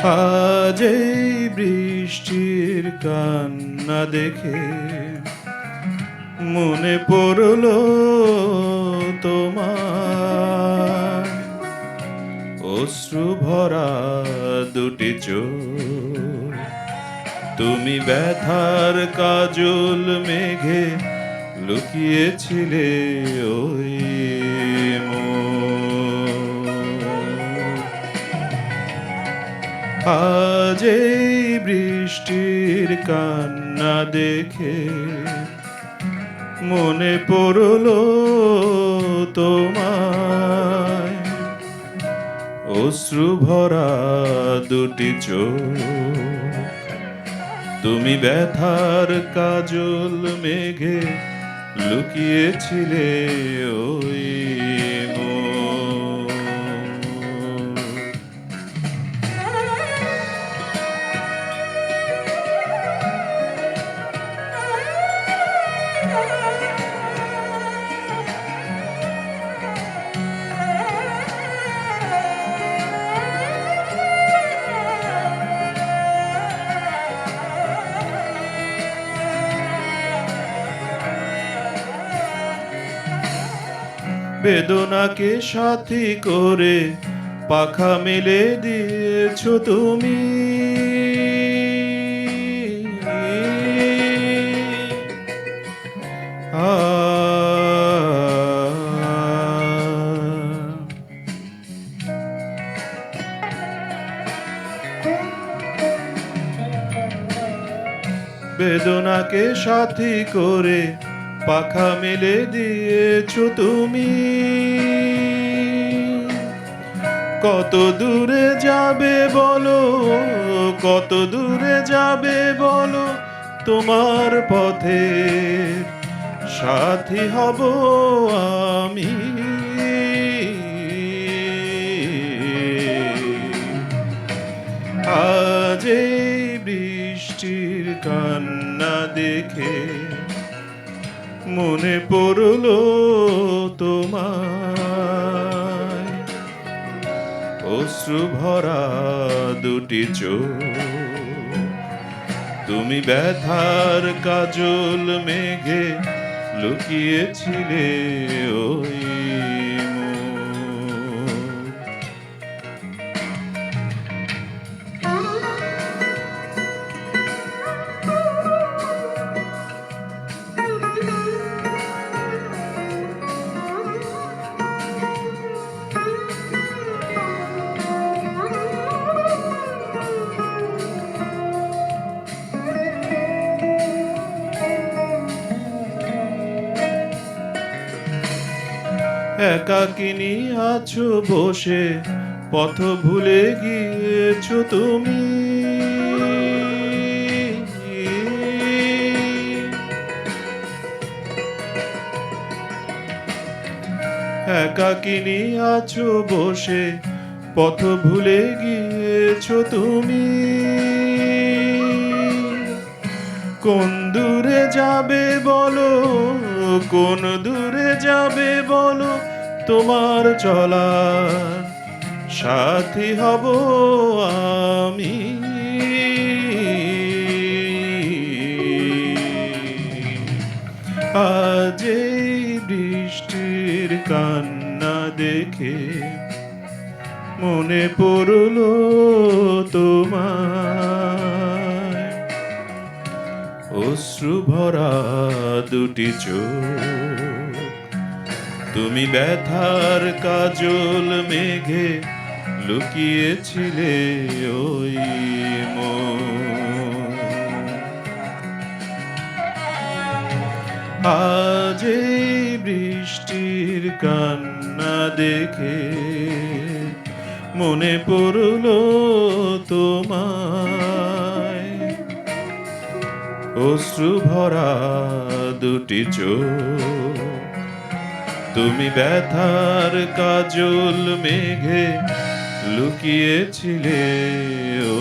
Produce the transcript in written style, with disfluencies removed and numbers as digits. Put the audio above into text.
আজ এই বৃষ্টির কান্না দেখে মনে পড়লো তোমার অশ্রু ভরা দুটি চোখ। তুমি ব্যথার কাজল মেঘে লুকিয়েছিলে ওই আজ এই বৃষ্টির কান্না দেখে মনে পড়লো তোমায় অশ্রু ভরা দুটি চোখ। তুমি ব্যথার কাজল মেঘে লুকিয়েছিলে ওই বেদনাকে সাথী করে পাখা মেলে দিয়েছো তুমি। বেদনাকে সাথী করে পাখা মেলে দিয়েছো তুমি। কত দূরে যাবে বলো, কত দূরে যাবে বলো, তোমার পথে সাথী হব আমি। আজ এই বৃষ্টির কান্না দেখে মনে পড়লো তোমায় অশ্রু ভরা দুটি চোখ। তুমি ব্যথার কাজল মেঘে লুকিয়েছিলে ওই একাকিনী আছো বসে, পথ ভুলে গিয়েছো তুমি। একাকিনী আছো বসে, পথ ভুলে গিয়েছো তুমি। কোন দূরে যাবে বলো, কোন দূরে যাবে বলো, তোমার চলার সাথী হব আমি। আজ এই বৃষ্টির কান্না দেখে মনে পড়লো তোমায় অশ্রু ভরা দুটি চোখ। তুমি ব্যথার কাজল মেঘে লুকিয়েছিলে ওই আজ এই বৃষ্টির কান্না দেখে মনে পড়লো তোমায় অশ্রু ভরা দুটি চোখ। তুমি ব্যথার কাজল মেঘে লুকিয়েছিলে ও